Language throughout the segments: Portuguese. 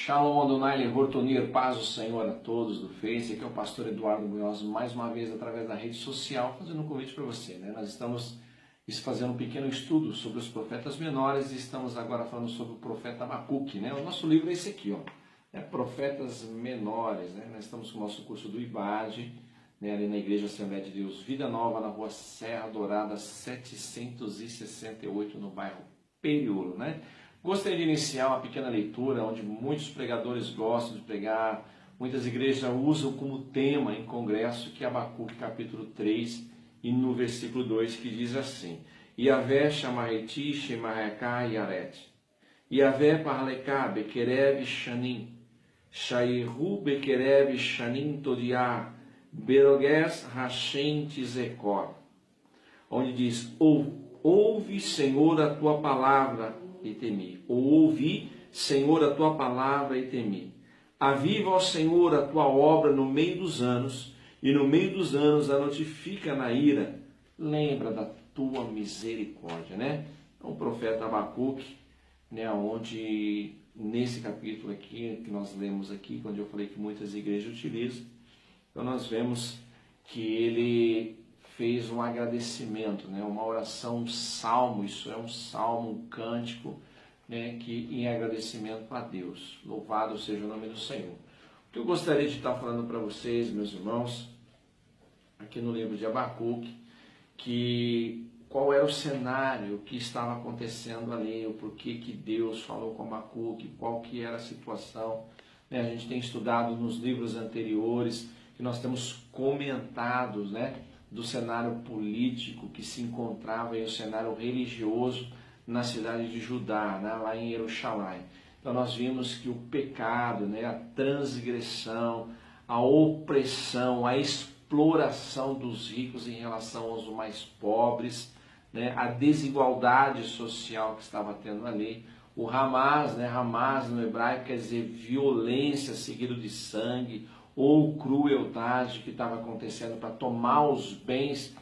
Shalom Adonai Lehortonir, paz do Senhor a todos do Face. Aqui é o pastor Eduardo Munhoz, mais uma vez através da rede social, fazendo um convite para você. Nós estamos fazendo um pequeno estudo sobre os profetas menores e estamos agora falando sobre o profeta Abacuque. O nosso livro é esse aqui, Profetas Menores. Nós estamos com o nosso curso do IBAD, ali na Igreja Assembleia de Deus Vida Nova, na rua Serra Dourada 768, no bairro Periolo. Gostaria de iniciar uma pequena leitura onde muitos pregadores gostam de pregar, muitas igrejas usam como tema em congresso, que é Abacuque capítulo 3 e no versículo 2, que diz assim: Yavé shamareti shemareka yaret, Yavé parleká bekereb shanim, shairu bekereb shanim todiá, berogues hashem tizekor, onde diz: ouve, Senhor, a tua palavra e temi. Ouvi, Senhor, a tua palavra e temi. Aviva, ó Senhor, a tua obra no meio dos anos, e no meio dos anos a notifica na ira. Lembra da tua misericórdia, O profeta Abacuque, onde nesse capítulo aqui, que nós lemos aqui, quando eu falei que muitas igrejas utilizam, então nós vemos que ele fez um agradecimento, uma oração, um salmo, isso é um salmo, um cântico, que em agradecimento a Deus. Louvado seja o nome do Senhor. O que eu gostaria de estar falando para vocês, meus irmãos, aqui no livro de Abacuque, qual era o cenário que estava acontecendo ali, o porquê que Deus falou com Abacuque, qual que era a situação. A gente tem estudado nos livros anteriores, que nós temos comentado, do cenário político que se encontrava e o cenário religioso na cidade de Judá, lá em Jerusalém. Então nós vimos que o pecado, a transgressão, a opressão, a exploração dos ricos em relação aos mais pobres, a desigualdade social que estava tendo ali, o Hamas, Hamas no hebraico quer dizer violência seguido de sangue, ou crueldade que estava acontecendo para tomar os bens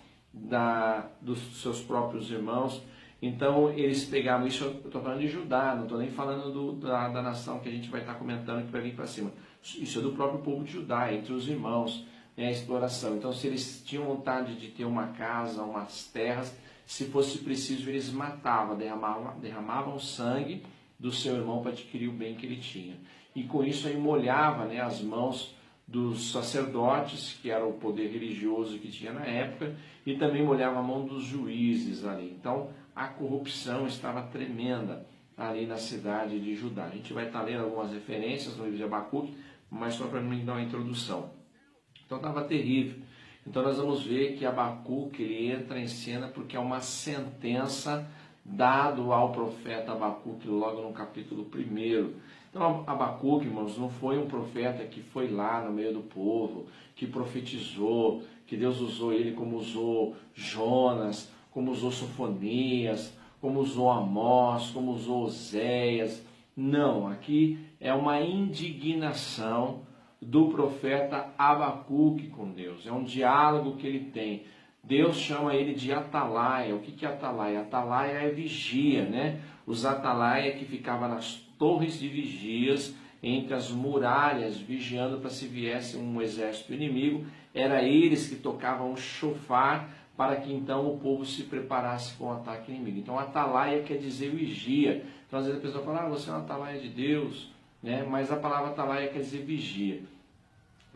dos seus próprios irmãos. Então eles pegavam isso. Eu estou falando de Judá, não estou nem falando da nação que a gente vai estar comentando que vai vir para cima. Isso é do próprio povo de Judá, entre os irmãos, a exploração. Então, se eles tinham vontade de ter uma casa, umas terras, se fosse preciso, eles matavam, derramavam sangue do seu irmão para adquirir o bem que ele tinha. E com isso aí molhava as mãos dos sacerdotes, que era o poder religioso que tinha na época, e também molhava a mão dos juízes ali. Então, a corrupção estava tremenda ali na cidade de Judá. A gente vai estar lendo algumas referências no livro de Abacuque, mas só para mim dar uma introdução. Então, estava terrível. Então, nós vamos ver que Abacuque ele entra em cena porque é uma sentença dada ao profeta Abacuque logo no capítulo 1. Então, Abacuque, irmãos, não foi um profeta que foi lá no meio do povo, que profetizou, que Deus usou ele como usou Jonas, como usou Sofonias, como usou Amós, como usou Oséias. Não, aqui é uma indignação do profeta Abacuque com Deus. É um diálogo que ele tem. Deus chama ele de atalaia. O que é atalaia? Atalaia é vigia, Os atalaia que ficavam nas torres de vigias, entre as muralhas, vigiando para se viesse um exército inimigo. Era eles que tocavam o chofar para que então o povo se preparasse com o ataque inimigo. Então atalaia quer dizer vigia. Então às vezes a pessoa fala, você é uma atalaia de Deus, mas a palavra atalaia quer dizer vigia.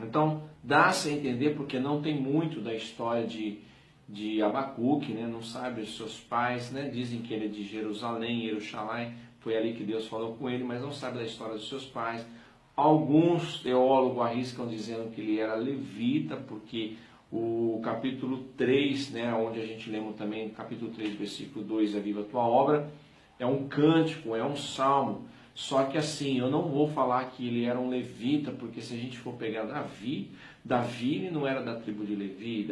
Então dá-se a entender, porque não tem muito da história de Abacuque, não sabe os seus pais, dizem que ele é de Jerusalém, foi ali que Deus falou com ele, mas não sabe da história dos seus pais. Alguns teólogos arriscam dizendo que ele era levita, porque o capítulo 3, onde a gente lembra também, capítulo 3, versículo 2, Aviva a tua obra, é um cântico, é um salmo. Só que assim, eu não vou falar que ele era um levita, porque se a gente for pegar Davi ele não era da tribo de Levi,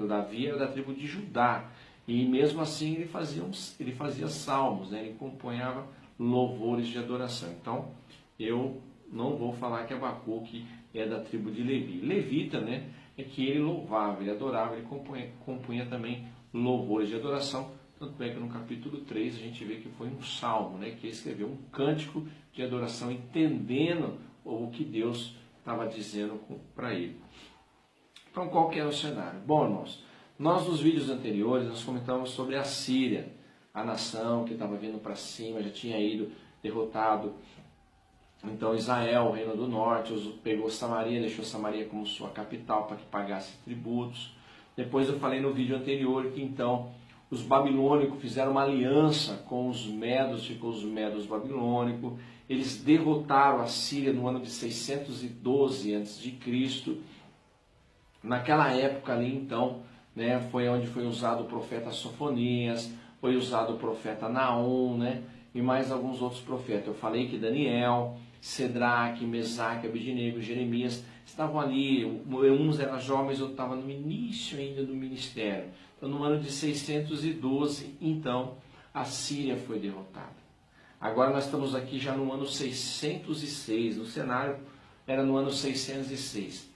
Davi era da tribo de Judá. E mesmo assim ele fazia salmos, ele compunhava louvores de adoração. Então, eu não vou falar que Abacuque é da tribo de Levi. Levita, é que ele louvava, ele adorava, ele compunha também louvores de adoração. Tanto é que no capítulo 3 a gente vê que foi um salmo, né? Que ele escreveu um cântico de adoração, entendendo o que Deus estava dizendo para ele. Então, qual que era o cenário? Bom, irmãos, nós nos vídeos anteriores nós comentamos sobre a Síria, a nação que estava vindo para cima, já tinha ido derrotado. Então Israel, o reino do norte, pegou Samaria, deixou Samaria como sua capital para que pagasse tributos. Depois eu falei no vídeo anterior que então os babilônicos fizeram uma aliança com os medos, ficou os medos babilônicos. Eles derrotaram a Síria no ano de 612 a.C. Naquela época ali então, né, foi onde foi usado o profeta Sofonias, foi usado o profeta Naum, né, e mais alguns outros profetas. Eu falei que Daniel, Cedraque, Mesaque, Abednego, Jeremias estavam ali, uns eram jovens, outros estavam no início ainda do ministério. Então no ano de 612, então, a Síria foi derrotada. Agora nós estamos aqui já no ano 606, no cenário era no ano 606.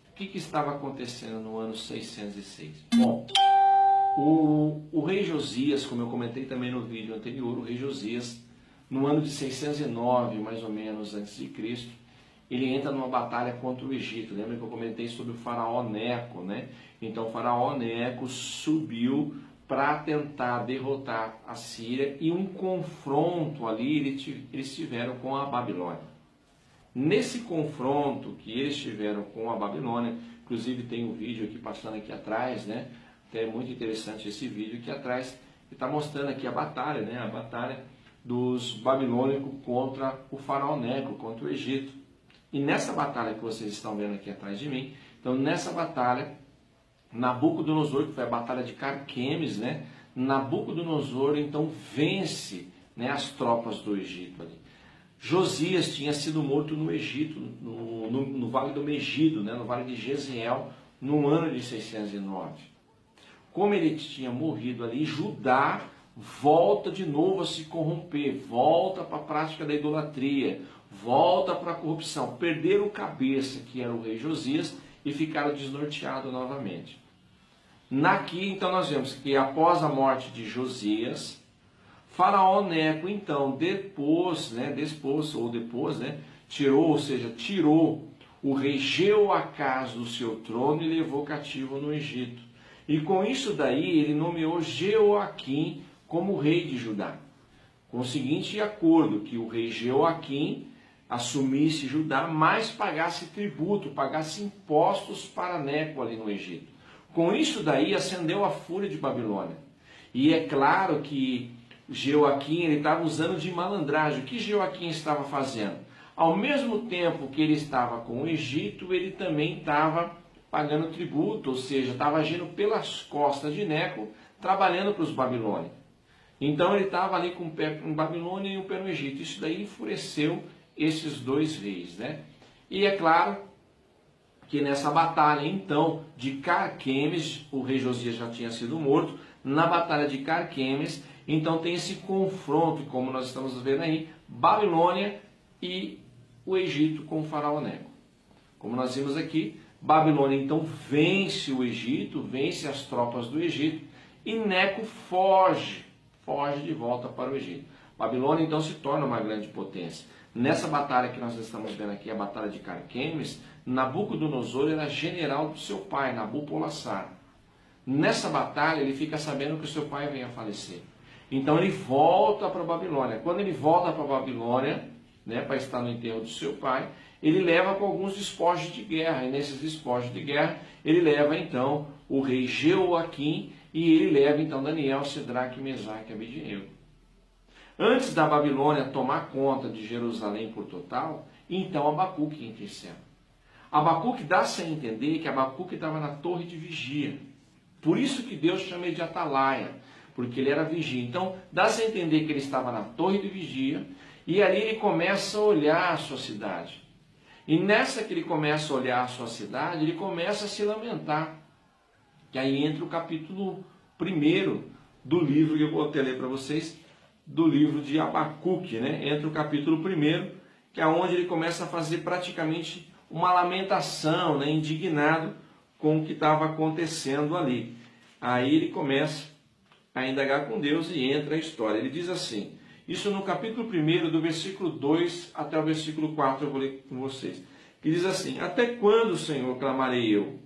O que estava acontecendo no ano 606? Bom, o rei Josias, como eu comentei também no vídeo anterior, o rei Josias, no ano de 609, mais ou menos, antes de Cristo, ele entra numa batalha contra o Egito. Lembra que eu comentei sobre o faraó Neco, né? Então o faraó Neco subiu para tentar derrotar a Síria e um confronto ali eles tiveram com a Babilônia. Nesse confronto que eles tiveram com a Babilônia, inclusive tem um vídeo aqui passando aqui atrás, né? Até é muito interessante esse vídeo aqui atrás, que está mostrando aqui a batalha, né? A batalha dos babilônicos contra o faraó Neco, contra o Egito. E nessa batalha que vocês estão vendo aqui atrás de mim, então nessa batalha, Nabucodonosor, que foi a batalha de Carquemes, né? Nabucodonosor então vence, né, as tropas do Egito ali. Josias tinha sido morto no Egito, no Vale do Megido, né, no Vale de Jezreel, no ano de 609. Como ele tinha morrido ali, Judá volta de novo a se corromper, volta para a prática da idolatria, volta para a corrupção. Perderam o cabeça, que era o rei Josias, e ficaram desnorteados novamente. Naqui, então, nós vemos que após a morte de Josias, Faraó Neco, então, depois, tirou o rei Jeoacás do seu trono e levou cativo no Egito. E com isso daí, ele nomeou Jeoaquim como rei de Judá. Com o seguinte acordo, que o rei Jeoaquim assumisse Judá, mas pagasse tributo, pagasse impostos para Neco ali no Egito. Com isso daí, acendeu a fúria de Babilônia. E é claro que Jeoaquim estava usando de malandragem. O que Jeoaquim estava fazendo? Ao mesmo tempo que ele estava com o Egito, ele também estava pagando tributo, ou seja, estava agindo pelas costas de Neco, trabalhando para os babilônios. Então ele estava ali com um pé em Babilônia e um pé no Egito. Isso daí enfureceu esses dois reis, né? E é claro que nessa batalha, então, de Carquemes, o rei Josias já tinha sido morto. Na batalha de Carquemes, então tem esse confronto, como nós estamos vendo aí, Babilônia e o Egito com o faraó Neco. Como nós vimos aqui, Babilônia então vence o Egito, vence as tropas do Egito, e Neco foge de volta para o Egito. Babilônia então se torna uma grande potência. Nessa batalha que nós estamos vendo aqui, a batalha de Carquemes, Nabucodonosor era general do seu pai, Nabopolassar. Nessa batalha ele fica sabendo que o seu pai vem a falecer. Então ele volta para a Babilônia. Quando ele volta para a Babilônia, né, para estar no enterro do seu pai, ele leva com alguns despojos de guerra. E nesses despojos de guerra, ele leva então o rei Jeoaquim e ele leva então Daniel, Cedraque, Mesaque e Abednego. Antes da Babilônia tomar conta de Jerusalém por total, então Abacuque entra em cena. Abacuque dá-se a entender que Abacuque estava na torre de vigia. Por isso que Deus chama ele de atalaia, porque ele era vigia. Então, dá-se a entender que ele estava na torre de vigia, e ali ele começa a olhar a sua cidade. E nessa que ele começa a olhar a sua cidade, ele começa a se lamentar. Que aí entra o capítulo 1 do livro, que eu vou até ler para vocês, do livro de Abacuque, né? Entra o capítulo 1, que é onde ele começa a fazer praticamente uma lamentação, né? Indignado com o que estava acontecendo ali. Aí ele começa a indagar com Deus e entra a história. Ele diz assim, isso no capítulo 1, do versículo 2 até o versículo 4, eu vou ler com vocês. Que diz assim, até quando, Senhor, clamarei eu?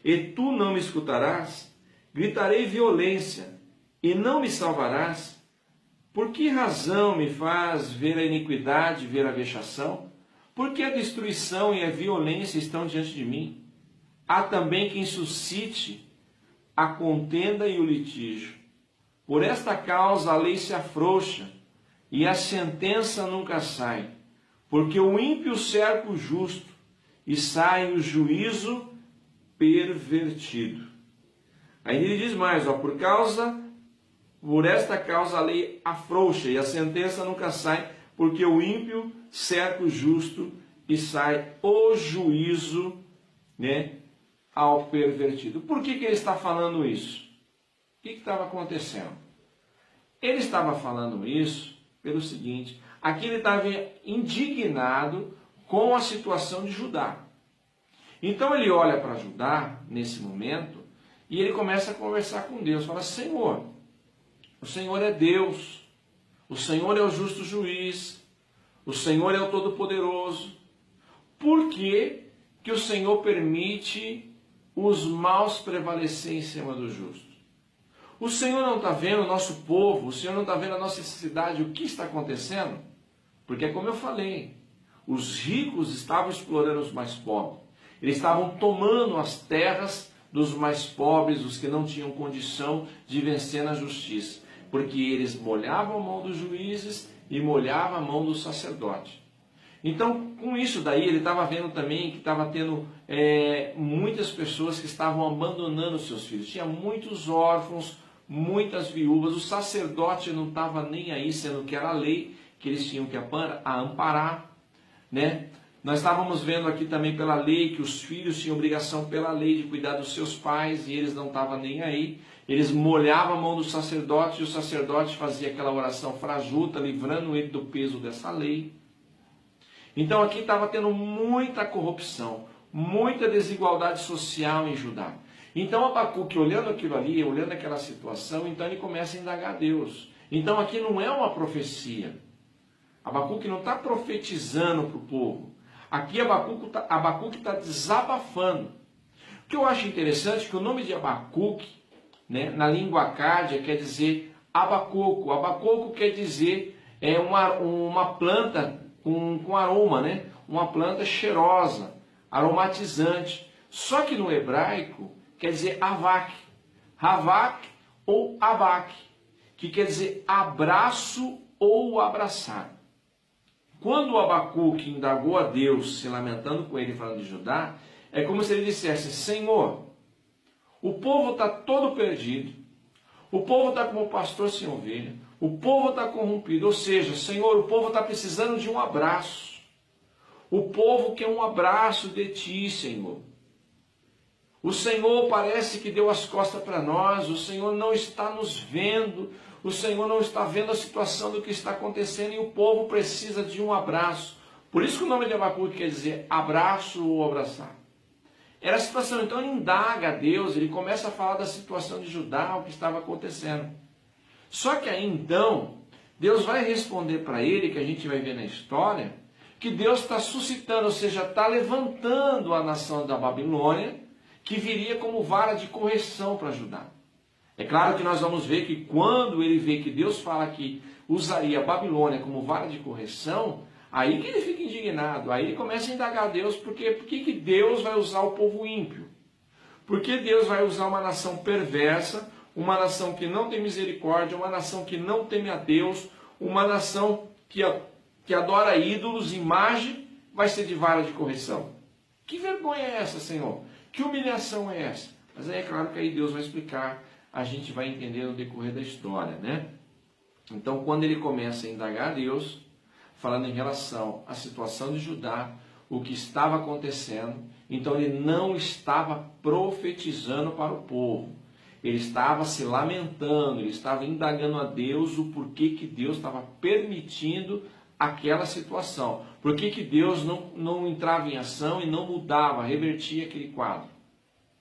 E tu não me escutarás? Gritarei violência, e não me salvarás? Por que razão me faz ver a iniquidade, ver a vexação? Por que a destruição e a violência estão diante de mim? Há também quem suscite a contenda e o litígio. Por esta causa a lei se afrouxa, e a sentença nunca sai. Porque o ímpio cerca o justo, e sai o juízo pervertido. Aí ele diz mais, por esta causa a lei afrouxa e a sentença nunca sai, porque o ímpio cerca o justo e sai o juízo, ao pervertido. Por que ele está falando isso? O que estava acontecendo? Ele estava falando isso pelo seguinte, aqui ele estava indignado com a situação de Judá. Então ele olha para Judá, nesse momento, e ele começa a conversar com Deus. Fala, Senhor, o Senhor é Deus, o Senhor é o justo juiz, o Senhor é o todo-poderoso. Por que que o Senhor permite os maus prevalecer em cima do justo? O Senhor não está vendo o nosso povo, o Senhor não está vendo a nossa necessidade, o que está acontecendo? Porque é como eu falei, os ricos estavam explorando os mais pobres. Eles estavam tomando as terras dos mais pobres, dos que não tinham condição de vencer na justiça. Porque eles molhavam a mão dos juízes e molhavam a mão do sacerdote. Então, com isso daí, ele estava vendo também que estava tendo muitas pessoas que estavam abandonando seus filhos. Tinha muitos órfãos, muitas viúvas. O sacerdote não estava nem aí, sendo que era a lei que eles tinham que amparar, né? Nós estávamos vendo aqui também pela lei que os filhos tinham obrigação pela lei de cuidar dos seus pais e eles não estavam nem aí. Eles molhavam a mão do sacerdote e o sacerdote fazia aquela oração fajuta, livrando ele do peso dessa lei. Então aqui estava tendo muita corrupção, muita desigualdade social em Judá. Então Abacuque, olhando aquilo ali, olhando aquela situação, então ele começa a indagar a Deus. Então aqui não é uma profecia. Abacuque não está profetizando para o povo. Aqui Abacuque está desabafando. O que eu acho interessante é que o nome de Abacuque, na língua acádia, quer dizer abacoco. Abacoco quer dizer uma planta com aroma, uma planta cheirosa, aromatizante. Só que no hebraico quer dizer avak. Havak ou abak, que quer dizer abraço ou abraçar. Quando o Abacuque indagou a Deus, se lamentando com ele, falando de Judá, é como se ele dissesse, Senhor, o povo está todo perdido, o povo está como pastor sem ovelha, o povo está corrompido, ou seja, Senhor, o povo está precisando de um abraço. O povo quer um abraço de Ti, Senhor. O Senhor parece que deu as costas para nós, o Senhor não está nos vendo, o Senhor não está vendo a situação do que está acontecendo e o povo precisa de um abraço. Por isso que o nome de Abacuque quer dizer abraço ou abraçar. Era a situação, então ele indaga a Deus, ele começa a falar da situação de Judá, o que estava acontecendo. Só que aí então, Deus vai responder para ele, que a gente vai ver na história, que Deus está suscitando, ou seja, está levantando a nação da Babilônia, que viria como vara de correção para Judá. É claro que nós vamos ver que quando ele vê que Deus fala que usaria a Babilônia como vara de correção, aí que ele fica indignado, aí ele começa a indagar a Deus, por que Deus vai usar o povo ímpio? Por que Deus vai usar uma nação perversa, uma nação que não tem misericórdia, uma nação que não teme a Deus, uma nação que adora ídolos, imagem, vai ser de vara de correção? Que vergonha é essa, Senhor? Que humilhação é essa? Mas aí é claro que aí Deus vai explicar, a gente vai entender no decorrer da história, Então, quando ele começa a indagar a Deus, falando em relação à situação de Judá, o que estava acontecendo, então ele não estava profetizando para o povo. Ele estava se lamentando, ele estava indagando a Deus o porquê que Deus estava permitindo aquela situação. Por que Deus não entrava em ação e não mudava, revertia aquele quadro.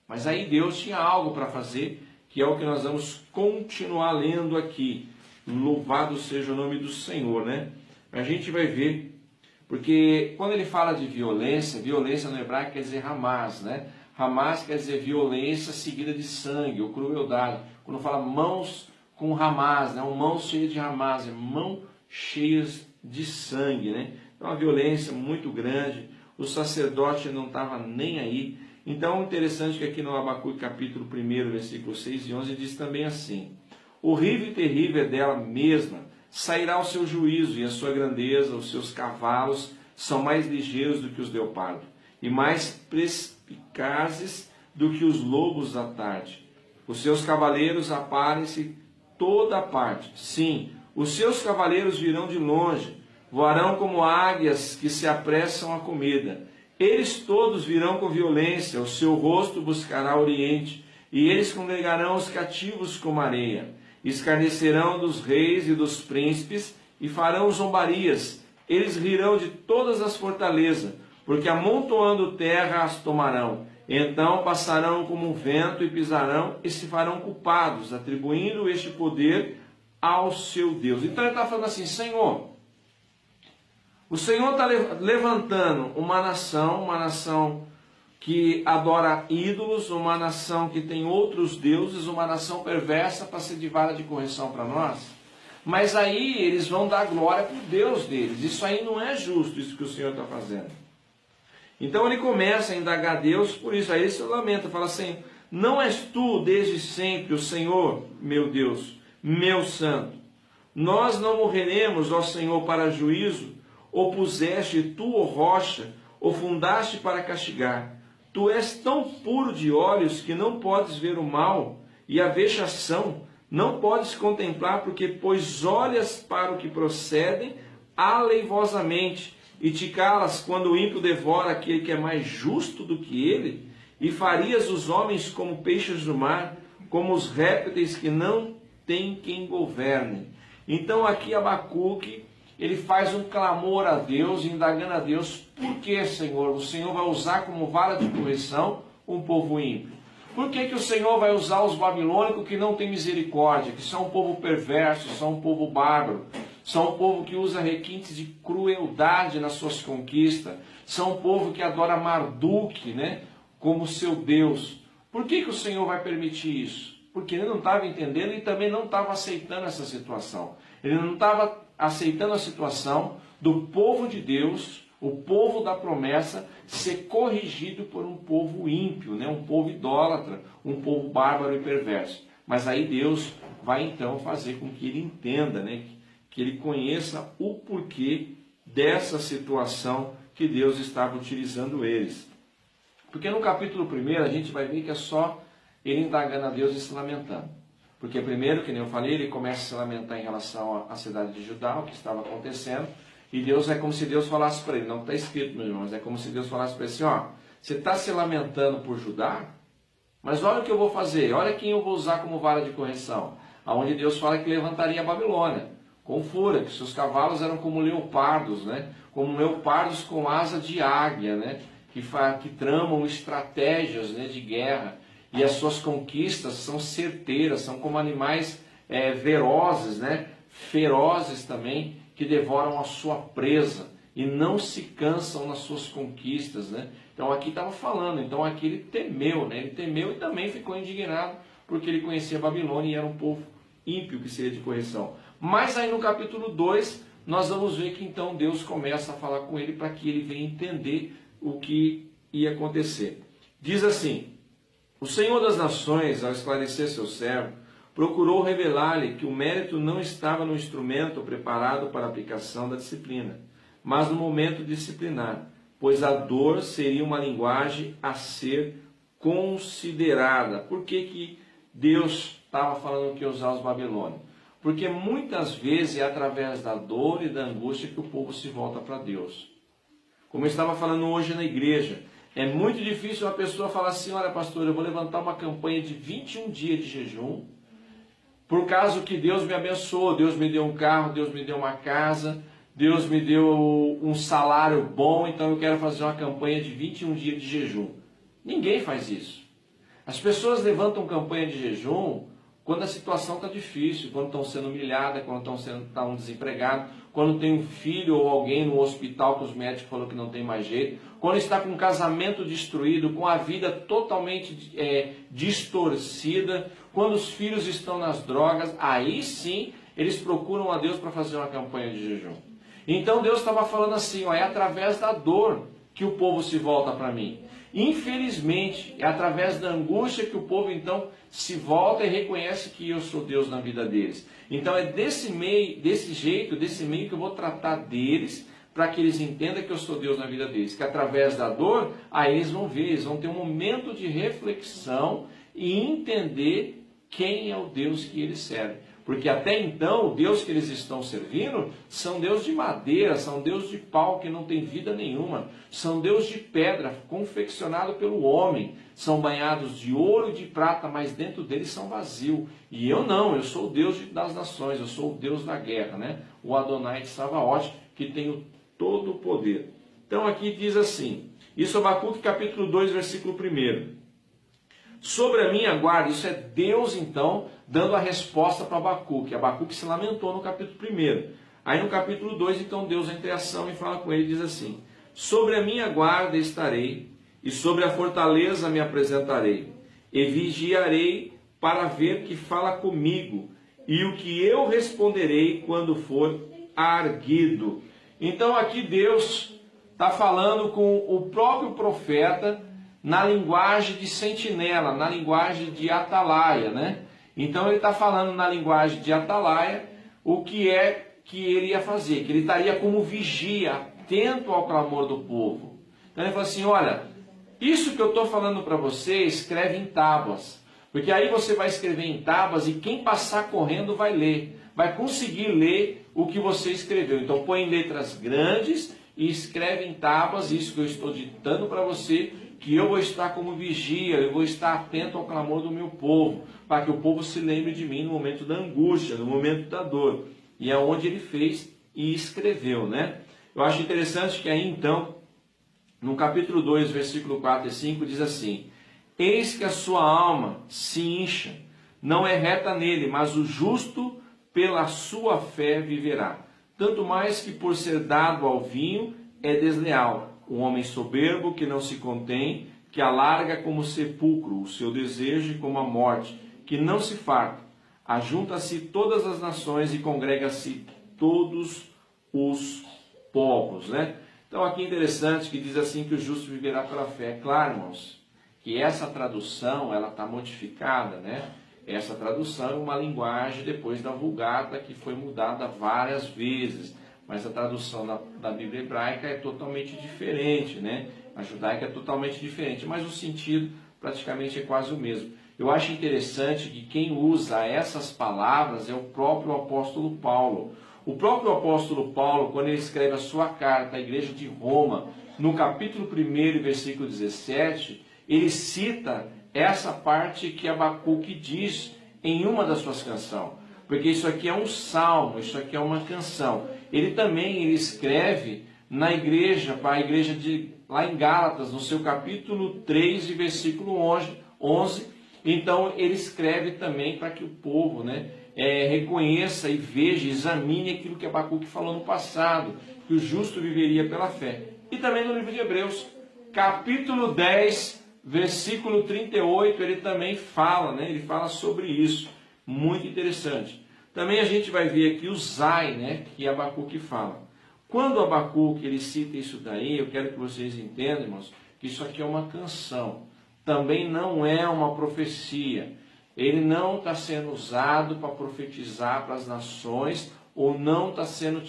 Mas aí Deus tinha algo para fazer, que é o que nós vamos continuar lendo aqui. Louvado seja o nome do Senhor, né? A gente vai ver, porque quando ele fala de violência, violência no hebraico quer dizer Hamas, né? Hamas quer dizer violência seguida de sangue ou crueldade. Quando fala mãos com Hamas, né? Mãos cheias de Hamas, mãos cheias de sangue, né? Então uma violência muito grande, o sacerdote não estava nem aí. Então interessante que aqui no Abacuque capítulo 1, versículos 6 e 11 diz também assim: horrível e terrível é dela mesma, sairá o seu juízo e a sua grandeza, os seus cavalos são mais ligeiros do que os leopardos, e mais perspicazes do que os lobos da tarde. Os seus cavaleiros aparem-se toda a parte. Sim, os seus cavaleiros virão de longe, voarão como águias que se apressam à comida. Eles todos virão com violência, o seu rosto buscará o oriente, e eles congregarão os cativos como areia. Escarnecerão dos reis e dos príncipes, e farão zombarias. Eles rirão de todas as fortalezas, porque amontoando terra as tomarão. Então passarão como um vento e pisarão, e se farão culpados, atribuindo este poder ao seu Deus. Então ele está falando assim: Senhor, o Senhor está levantando uma nação que adora ídolos, uma nação que tem outros deuses, uma nação perversa para ser de vara de correção para nós. Mas aí eles vão dar glória para o Deus deles. Isso aí não é justo, isso que o Senhor está fazendo. Então ele começa a indagar a Deus, por isso aí ele se lamenta, fala assim: não és tu desde sempre o Senhor, meu Deus, meu santo? Nós não morreremos, ó Senhor, para juízo? Ou puseste tu, ó rocha, ou fundaste para castigar? Tu és tão puro de olhos que não podes ver o mal, e a vexação não podes contemplar, porque pois olhas para o que procedem aleivosamente, e te calas quando o ímpio devora aquele que é mais justo do que ele, e farias os homens como peixes do mar, como os répteis que não tem quem governe. Então aqui Abacuque, ele faz um clamor a Deus, indagando a Deus: por que, Senhor? O Senhor vai usar como vara de correção um povo ímpio? Por que o Senhor vai usar os babilônicos que não têm misericórdia, que são um povo perverso, são um povo bárbaro, são um povo que usa requintes de crueldade nas suas conquistas, são um povo que adora Marduk, né, como seu Deus? Por que o Senhor vai permitir isso? Porque ele não estava entendendo e também não estava aceitando essa situação. Ele não estava aceitando a situação do povo de Deus, o povo da promessa, ser corrigido por um povo ímpio, né? Um povo idólatra, um povo bárbaro e perverso. Mas aí Deus vai então fazer com que ele entenda, né? Que ele conheça o porquê dessa situação que Deus estava utilizando eles. Porque no capítulo 1 a gente vai ver que é só ele indagando a Deus e se lamentando. Porque primeiro, que nem eu falei, ele começa a se lamentar em relação à cidade de Judá, o que estava acontecendo, e Deus é como se Deus falasse para ele, não está escrito, meus irmãos, é como se Deus falasse para ele assim: ó, você está se lamentando por Judá, mas olha o que eu vou fazer, olha quem eu vou usar como vara de correção. Aonde Deus fala que levantaria a Babilônia, com fúria, que seus cavalos eram como leopardos, né? Como leopardos com asa de águia, né? Que tramam estratégias, né, de guerra. E as suas conquistas são certeiras, são como animais velozes, né? Ferozes também, que devoram a sua presa e não se cansam nas suas conquistas, né? Então aqui estava falando, então aqui ele temeu, né? Ele temeu e também ficou indignado, porque ele conhecia a Babilônia e era um povo ímpio que seria de correção. Mas aí no capítulo 2, nós vamos ver que então Deus começa a falar com ele para que ele venha entender o que ia acontecer. Diz assim: o Senhor das Nações, ao esclarecer seu servo, procurou revelar-lhe que o mérito não estava no instrumento preparado para a aplicação da disciplina, mas no momento disciplinar, pois a dor seria uma linguagem a ser considerada. Por que Deus estava falando que ia usar os babilônios? Porque muitas vezes é através da dor e da angústia que o povo se volta para Deus. Como eu estava falando hoje na igreja, é muito difícil uma pessoa falar assim: olha, pastor, eu vou levantar uma campanha de 21 dias de jejum, por causa que Deus me abençoou, Deus me deu um carro, Deus me deu uma casa, Deus me deu um salário bom, então eu quero fazer uma campanha de 21 dias de jejum. Ninguém faz isso. As pessoas levantam campanha de jejum quando a situação está difícil, quando estão sendo humilhadas, quando estão desempregados, quando tem um filho ou alguém no hospital que os médicos falaram que não tem mais jeito, quando está com um casamento destruído, com a vida totalmente distorcida, quando os filhos estão nas drogas, aí sim eles procuram a Deus para fazer uma campanha de jejum. Então Deus estava falando assim, ó, é através da dor que o povo se volta para mim. Infelizmente, é através da angústia que o povo então se volta e reconhece que eu sou Deus na vida deles. Então é desse meio que eu vou tratar deles, para que eles entendam que eu sou Deus na vida deles. Que através da dor, aí eles vão ver, eles vão ter um momento de reflexão e entender quem é o Deus que eles servem. Porque até então, o Deus que eles estão servindo são Deus de madeira, são Deus de pau que não tem vida nenhuma, são Deus de pedra, confeccionado pelo homem, são banhados de ouro e de prata, mas dentro deles são vazios. E eu não, eu sou o Deus das nações, eu sou o Deus da guerra, né? O Adonai de Savaote, que tem todo o poder. Então aqui diz assim, isso é Abacuque capítulo 2, versículo 1. Sobre a minha guarda, isso é Deus então dando a resposta para Abacuque. Abacuque se lamentou no capítulo 1. Aí no capítulo 2, então Deus entra em ação e fala com ele, diz assim, sobre a minha guarda estarei, e sobre a fortaleza me apresentarei, e vigiarei para ver que fala comigo, e o que eu responderei quando for arguido. Então aqui Deus está falando com o próprio profeta, na linguagem de sentinela, na linguagem de atalaia, né? Então ele está falando na linguagem de atalaia o que é que ele ia fazer, que ele estaria como vigia, atento ao clamor do povo. Então ele fala assim, olha, isso que eu estou falando para você, escreve em tábuas, porque aí você vai escrever em tábuas e quem passar correndo vai ler, vai conseguir ler o que você escreveu. Então põe em letras grandes e escreve em tábuas isso que eu estou ditando para você, que eu vou estar como vigia, eu vou estar atento ao clamor do meu povo, para que o povo se lembre de mim no momento da angústia, no momento da dor. E é onde ele fez e escreveu, né? Eu acho interessante que aí então, no capítulo 2, versículo 4 e 5, diz assim, eis que a sua alma se incha, não é reta nele, mas o justo pela sua fé viverá. Tanto mais que por ser dado ao vinho é desleal. Um homem soberbo que não se contém, que alarga como sepulcro o seu desejo como a morte, que não se farta. Ajunta-se todas as nações e congrega-se todos os povos, né? Então aqui é interessante que diz assim que o justo viverá pela fé. É claro, irmãos, que essa tradução ela está modificada, né? Essa tradução é uma linguagem depois da Vulgata que foi mudada várias vezes. Mas a tradução da Bíblia hebraica é totalmente diferente, né? A judaica é totalmente diferente, mas o sentido praticamente é quase o mesmo. Eu acho interessante que quem usa essas palavras é o próprio apóstolo Paulo. O próprio apóstolo Paulo, quando ele escreve a sua carta à igreja de Roma, no capítulo 1, versículo 17, ele cita essa parte que Abacuque diz em uma das suas canções. Porque isso aqui é um salmo, isso aqui é uma canção. Ele escreve na igreja, para a igreja lá em Gálatas, no seu capítulo 3, versículo 11. Então ele escreve também para que o povo, né, reconheça e veja, examine aquilo que Abacuque falou no passado, que o justo viveria pela fé. E também no livro de Hebreus, capítulo 10, versículo 38, ele também fala, né, ele fala sobre isso. Muito interessante. Também a gente vai ver aqui o Zai, né, que Abacuque fala. Quando Abacuque ele cita isso daí, eu quero que vocês entendam, irmãos, que isso aqui é uma canção. Também não é uma profecia. Ele não está sendo usado para profetizar para as nações, ou não está sendo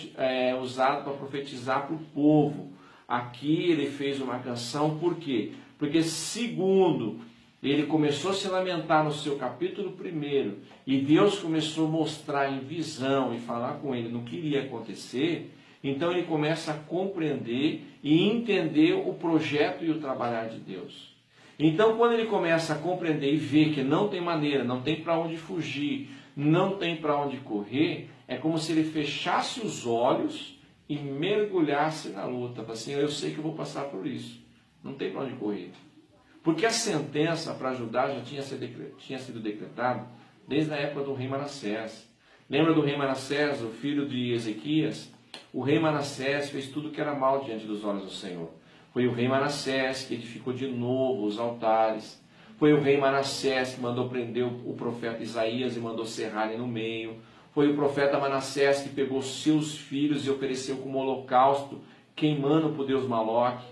usado para profetizar para o povo. Aqui ele fez uma canção, por quê? Porque segundo ele começou a se lamentar no seu capítulo 1, e Deus começou a mostrar em visão e falar com ele no que iria acontecer, então ele começa a compreender e entender o projeto e o trabalhar de Deus. Então quando ele começa a compreender e ver que não tem maneira, não tem para onde fugir, não tem para onde correr, é como se ele fechasse os olhos e mergulhasse na luta. Assim, eu sei que eu vou passar por isso, não tem para onde correr. Porque a sentença para Judá já tinha sido decretada desde a época do rei Manassés. Lembra do rei Manassés, o filho de Ezequias? O rei Manassés fez tudo que era mal diante dos olhos do Senhor. Foi o rei Manassés que edificou de novo os altares. Foi o rei Manassés que mandou prender o profeta Isaías e mandou serrar ele no meio. Foi o profeta Manassés que pegou seus filhos e ofereceu como holocausto, queimando para o deus Moloque.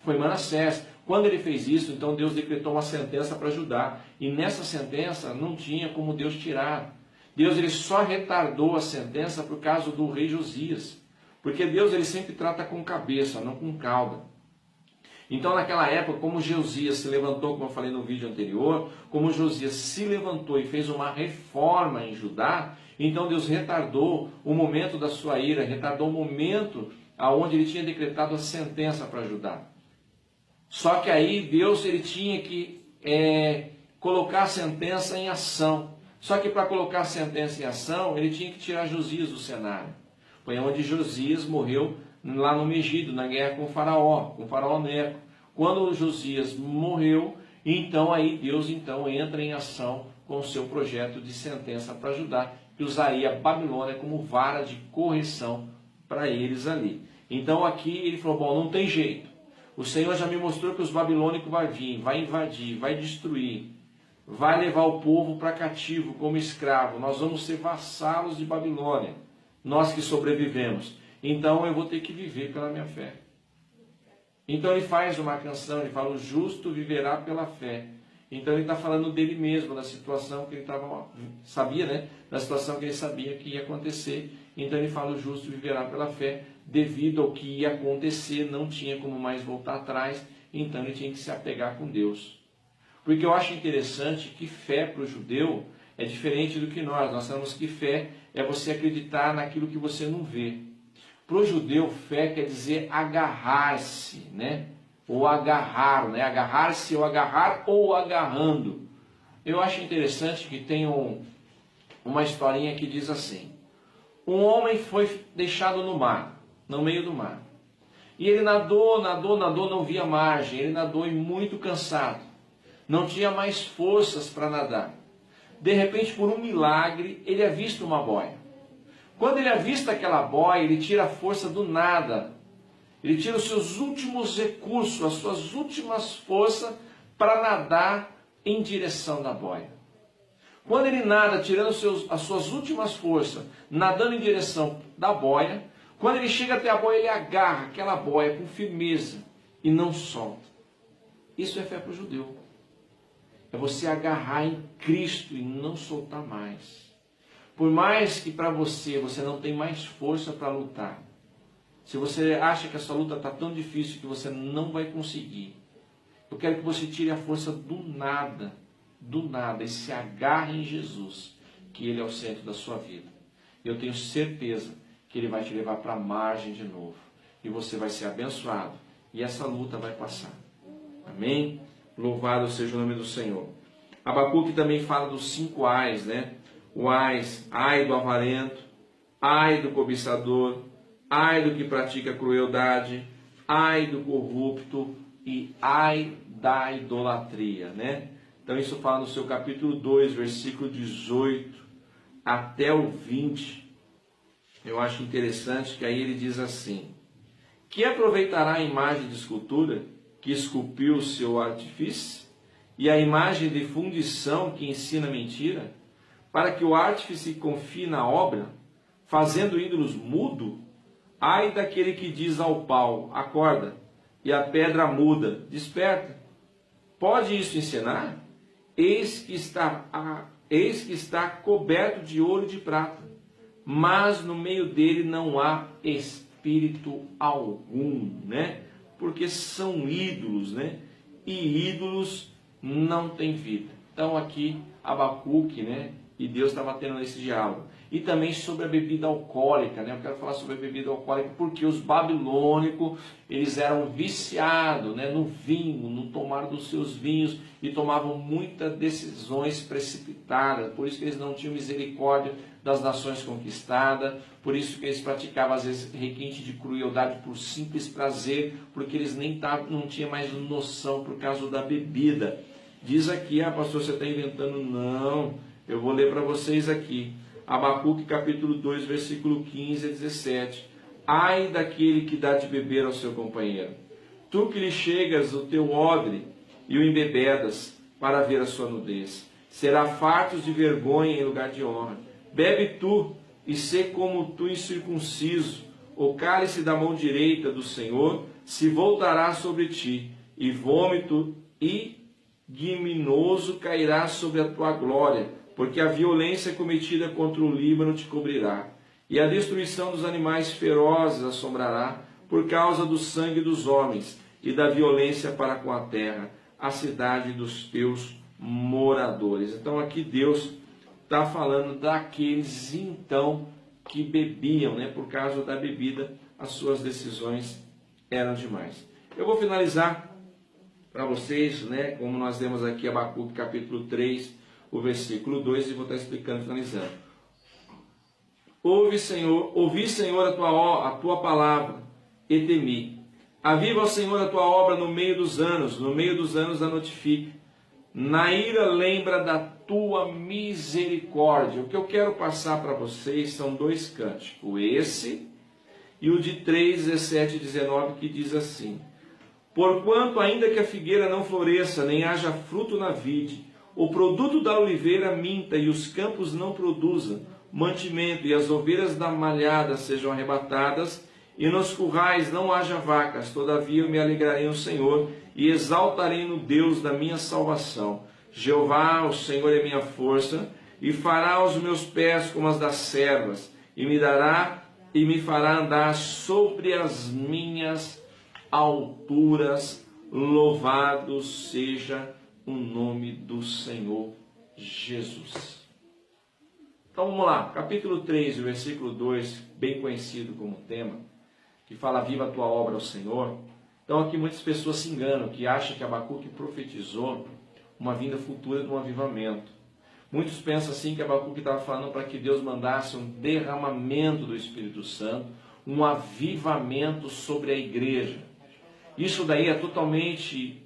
Foi Manassés. Quando ele fez isso, então Deus decretou uma sentença para Judá. E nessa sentença não tinha como Deus tirar. Deus ele só retardou a sentença por causa do rei Josias. Porque Deus ele sempre trata com cabeça, não com cauda. Então naquela época, como Josias se levantou, como eu falei no vídeo anterior, como Josias se levantou e fez uma reforma em Judá, então Deus retardou o momento da sua ira, retardou o momento aonde ele tinha decretado a sentença para Judá. Só que aí Deus ele tinha que colocar a sentença em ação. Só que para colocar a sentença em ação, ele tinha que tirar Josias do cenário. Foi onde Josias morreu lá no Megido, na guerra com o faraó Neco. Quando Josias morreu, então aí Deus entra em ação com o seu projeto de sentença para Judá, que usaria a Babilônia como vara de correção para eles ali. Então aqui ele falou, bom, não tem jeito. O Senhor já me mostrou que os babilônicos vai vir, vai invadir, vai destruir, vai levar o povo para cativo como escravo. Nós vamos ser vassalos de Babilônia, nós que sobrevivemos. Então eu vou ter que viver pela minha fé. Então ele faz uma canção, ele fala, o justo viverá pela fé. Então ele está falando dele mesmo, da situação que ele sabia, né? Da situação que ele sabia que ia acontecer. Então ele fala, o justo viverá pela fé. Devido ao que ia acontecer, não tinha como mais voltar atrás, então ele tinha que se apegar com Deus. Porque eu acho interessante que fé para o judeu é diferente do que nós. Nós sabemos que fé é você acreditar naquilo que você não vê. Para o judeu, fé quer dizer agarrar-se, né? Ou agarrar, né? Agarrar-se ou agarrar ou agarrando. Eu acho interessante que tem uma historinha que diz assim. Um homem foi deixado no mar, no meio do mar. E ele nadou, não via margem. Ele nadou e muito cansado. Não tinha mais forças para nadar. De repente, por um milagre, ele avista uma boia. Quando ele avista aquela boia, ele tira a força do nada. Ele tira os seus últimos recursos, as suas últimas forças para nadar em direção da boia. Quando ele nada, tirando as suas últimas forças, nadando em direção da boia, quando ele chega até a boia, ele agarra aquela boia com firmeza e não solta. Isso é fé para o judeu. É você agarrar em Cristo e não soltar mais. Por mais que para você não tem mais força para lutar, se você acha que a sua luta está tão difícil que você não vai conseguir, eu quero que você tire a força do nada, e se agarre em Jesus, que Ele é o centro da sua vida. Eu tenho certeza que Ele vai te levar para a margem de novo, e você vai ser abençoado, e essa luta vai passar. Amém? Louvado seja o nome do Senhor. Abacuque também fala dos 5 ais, né? O ais, ai do avarento, ai do cobiçador, ai do que pratica crueldade, ai do corrupto e ai da idolatria, né? Então isso fala no seu capítulo 2, versículo 18 até o 20. Eu acho interessante que aí ele diz assim: que aproveitará a imagem de escultura que esculpiu o seu artífice e a imagem de fundição que ensina mentira, para que o artífice confie na obra, fazendo ídolos mudo? Ai daquele que diz ao pau, acorda, e a pedra muda, desperta. Pode isso ensinar? Eis que está coberto de ouro e de prata, mas no meio dele não há espírito algum, né? Porque são ídolos, né? E ídolos não têm vida. Então aqui Abacuque, né? E Deus estava tendo esse diálogo. E também sobre a bebida alcoólica, né? Eu quero falar sobre a bebida alcoólica porque os babilônicos, eles eram viciados, né, no vinho, no tomar dos seus vinhos e tomavam muitas decisões precipitadas. Por isso que eles não tinham misericórdia das nações conquistadas, por isso que eles praticavam às vezes requinte de crueldade por simples prazer, porque eles não tinham mais noção por causa da bebida. Diz aqui, pastor, você está inventando? Não, eu vou ler para vocês aqui. Abacuque capítulo 2, versículo 15 a 17. Ai daquele que dá de beber ao seu companheiro. Tu que lhe chegas o teu odre e o embebedas para ver a sua nudez. Será fartos de vergonha em lugar de honra. Bebe tu e sê como tu incircunciso. O cálice da mão direita do Senhor se voltará sobre ti, e vômito ignominoso cairá sobre a tua glória, porque a violência cometida contra o Líbano te cobrirá, e a destruição dos animais ferozes assombrará, por causa do sangue dos homens e da violência para com a terra, a cidade dos teus moradores. Então aqui Deus está falando daqueles então que bebiam, né? Por causa da bebida, as suas decisões eram demais. Eu vou finalizar para vocês, né? Como nós lemos aqui Abacuque capítulo 3, o versículo 2, e vou estar explicando, finalizando. Ouvi, Senhor, a tua palavra, e temi. Aviva, Senhor, a tua obra no meio dos anos a notifique. Na ira lembra da tua misericórdia. O que eu quero passar para vocês são dois cânticos, esse e o de 3, 17 e 19, que diz assim: Porquanto ainda que a figueira não floresça, nem haja fruto na vide, o produto da oliveira minta e os campos não produzam mantimento, e as ovelhas da malhada sejam arrebatadas, e nos currais não haja vacas, todavia eu me alegrarei no Senhor, e exaltarei no Deus da minha salvação. Jeová, o Senhor é minha força, e fará os meus pés como as das servas, e me fará andar sobre as minhas alturas. Louvado seja o nome do Senhor Jesus. Então vamos lá, capítulo 3, versículo 2, bem conhecido como tema, que fala: viva a tua obra ao Senhor. Então aqui muitas pessoas se enganam, que acham que Abacuque profetizou uma vinda futura de um avivamento. Muitos pensam assim que Abacuque estava falando para que Deus mandasse um derramamento do Espírito Santo, um avivamento sobre a igreja. Isso daí é totalmente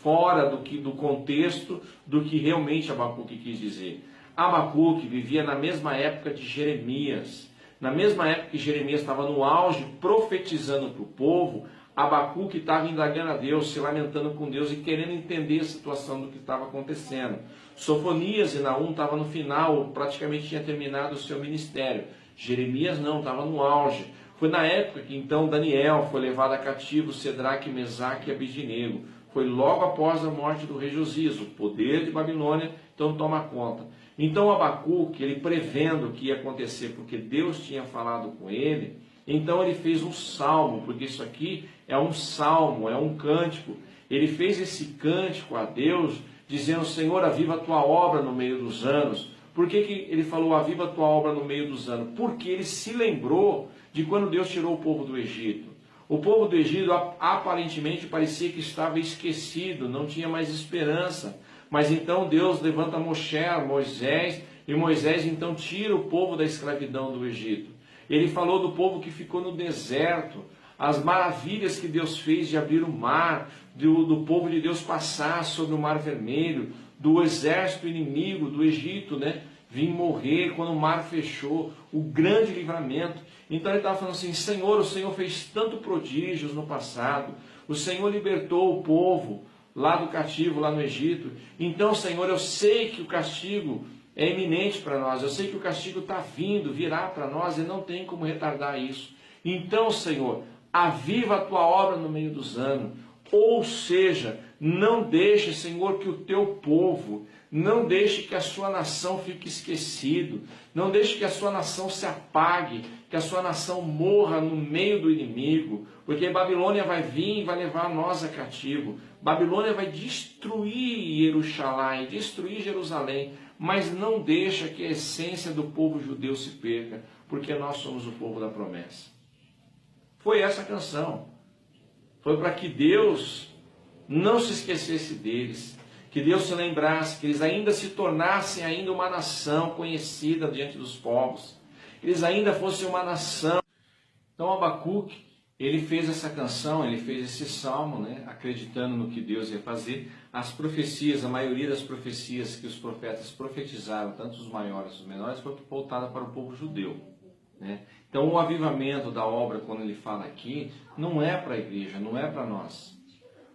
fora do contexto do que realmente Abacuque quis dizer. Abacuque vivia na mesma época de Jeremias. Na mesma época que Jeremias estava no auge profetizando para o povo, Abacuque estava indagando a Deus, se lamentando com Deus e querendo entender a situação do que estava acontecendo. Sofonias e Naum estavam no final, praticamente tinha terminado o seu ministério. Jeremias não, estava no auge. Foi na época que então Daniel foi levado a cativo, Cedraque, Mesaque e Abidnego. Foi logo após a morte do rei Josias. O poder de Babilônia então toma conta. Então Abacuque, ele prevendo o que ia acontecer, porque Deus tinha falado com ele, então ele fez um salmo, porque isso aqui é um salmo, é um cântico. Ele fez esse cântico a Deus, dizendo: Senhor, aviva a tua obra no meio dos anos. Por que ele falou aviva a tua obra no meio dos anos? Porque ele se lembrou de quando Deus tirou o povo do Egito. O povo do Egito aparentemente parecia que estava esquecido, não tinha mais esperança. Mas então Deus levanta Moisés, e Moisés então tira o povo da escravidão do Egito. Ele falou do povo que ficou no deserto, as maravilhas que Deus fez de abrir o mar, do povo de Deus passar sobre o mar vermelho, do exército inimigo do Egito, né, vir morrer quando o mar fechou, o grande livramento. Então ele estava falando assim: Senhor, o Senhor fez tanto prodígios no passado, o Senhor libertou o povo lá do cativo, lá no Egito. Então, Senhor, eu sei que o castigo é iminente para nós, eu sei que o castigo está vindo, virá para nós e não tem como retardar isso. Então, Senhor, aviva a tua obra no meio dos anos. Ou seja, não deixe, Senhor, que o teu povo, não deixe que a sua nação fique esquecido, não deixe que a sua nação se apague, que a sua nação morra no meio do inimigo, porque Babilônia vai vir e vai levar nós a cativo. Babilônia vai destruir Jerusalém, destruir Jerusalém, mas não deixa que a essência do povo judeu se perca, porque nós somos o povo da promessa. Foi essa canção. Foi para que Deus não se esquecesse deles, que Deus se lembrasse, que eles ainda se tornassem ainda uma nação conhecida diante dos povos, que eles ainda fossem uma nação. Então Abacuque, ele fez essa canção, ele fez esse salmo, né, acreditando no que Deus ia fazer. As profecias, a maioria das profecias que os profetas profetizaram, tanto os maiores quanto os menores, foi voltada para o povo judeu, né? Então o avivamento da obra, quando ele fala aqui, não é para a igreja, não é para nós.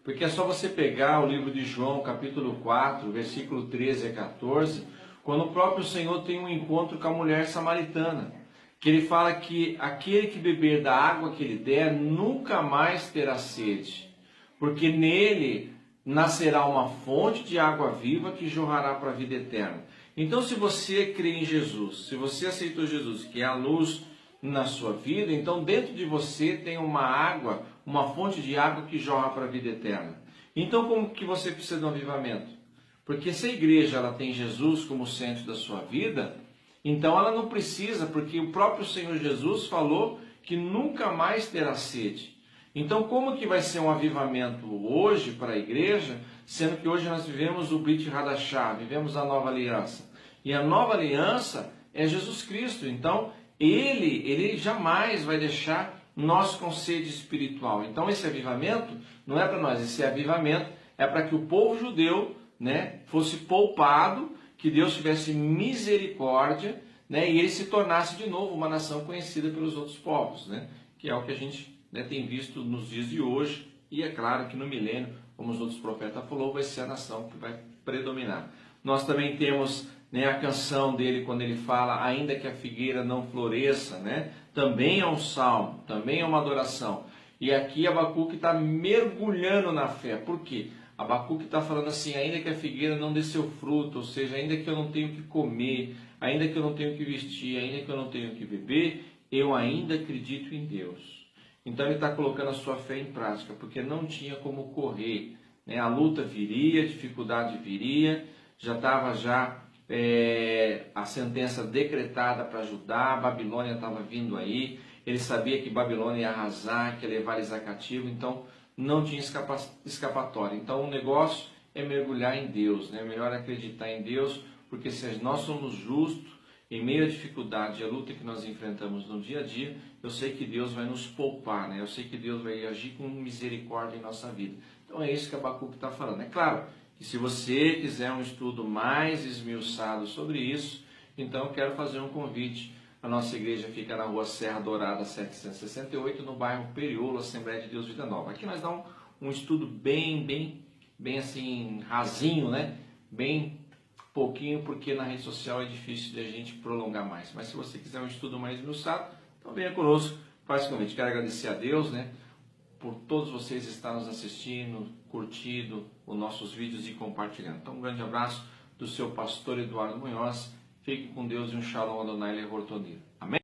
Porque é só você pegar o livro de João, capítulo 4, versículo 13 a 14, quando o próprio Senhor tem um encontro com a mulher samaritana, que ele fala que aquele que beber da água que ele der, nunca mais terá sede, porque nele nascerá uma fonte de água viva que jorrará para a vida eterna. Então, se você crê em Jesus, se você aceitou Jesus, que é a luz na sua vida, então dentro de você tem uma água, uma fonte de água que jorra para a vida eterna. Então, como que você precisa de um avivamento? Porque se a igreja ela tem Jesus como centro da sua vida, então ela não precisa, porque o próprio Senhor Jesus falou que nunca mais terá sede. Então, como que vai ser um avivamento hoje para a igreja, sendo que hoje nós vivemos o Brit Hadashah, vivemos a nova aliança. E a nova aliança é Jesus Cristo. Então, ele jamais vai deixar nós com sede espiritual. Então, esse avivamento não é para nós, esse avivamento é para que o povo judeu, né, fosse poupado, que Deus tivesse misericórdia, né, e ele se tornasse de novo uma nação conhecida pelos outros povos, né, que é o que a gente, né, tem visto nos dias de hoje, e é claro que no milênio, como os outros profetas falou, vai ser a nação que vai predominar. Nós também temos, né, a canção dele quando ele fala, ainda que a figueira não floresça, né, também é um salmo, também é uma adoração. E aqui Abacuque está mergulhando na fé. Por quê? Abacuque está falando assim, ainda que a figueira não dê seu fruto, ou seja, ainda que eu não tenho que comer, ainda que eu não tenho que vestir, ainda que eu não tenho que beber, eu ainda acredito em Deus. Então ele está colocando a sua fé em prática, porque não tinha como correr, né? A luta viria, a dificuldade viria, já estava a sentença decretada para Judá, a Babilônia estava vindo aí, ele sabia que Babilônia ia arrasar, que ia levar eles a cativo, então não tinha escapatória. Então o negócio é mergulhar em Deus, né? Melhor acreditar em Deus, porque se nós somos justos, em meio à dificuldade e à luta que nós enfrentamos no dia a dia, eu sei que Deus vai nos poupar, né? Eu sei que Deus vai agir com misericórdia em nossa vida. Então é isso que Abacuque está falando. É claro que se você quiser um estudo mais esmiuçado sobre isso, então eu quero fazer um convite. A nossa igreja fica na rua Serra Dourada 768, no bairro Periolo, Assembleia de Deus Vida Nova. Aqui nós damos um estudo bem assim, rasinho, né? Bem pouquinho, porque na rede social é difícil de a gente prolongar mais. Mas se você quiser um estudo mais esmiuçado, então venha conosco, faz convite. Quero agradecer a Deus, né, por todos vocês estarem nos assistindo, curtindo os nossos vídeos e compartilhando. Então um grande abraço do seu pastor Eduardo Munhoz. Fique com Deus e um shalom Adonai Lehortonir. Amém?